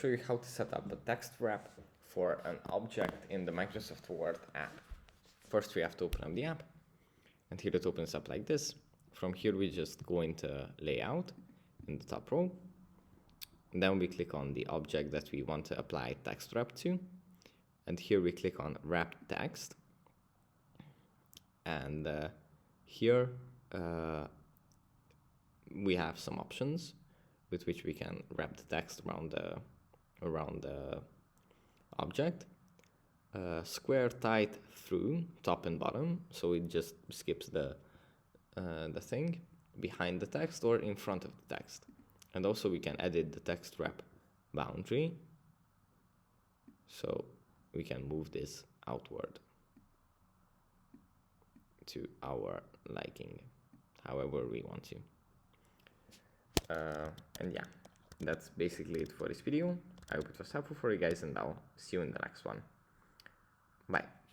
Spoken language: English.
show you how to set up a text wrap for an object in the Microsoft Word app. First, we have to open up the app, and here it opens up like this. From here, we just go into Layout in the top row. And then we click on the object that we want to apply text wrap to. And here we click on Wrap Text. And here we have some options with which we can wrap the text around the object. Square tight through top and bottom, so it just skips the thing behind the text or in front of the text. And also we can edit the text wrap boundary, so we can move this outward to our liking, however we want to. And yeah, that's basically it for this video. I hope it was helpful for you guys, and I'll see you in the next one. Bye.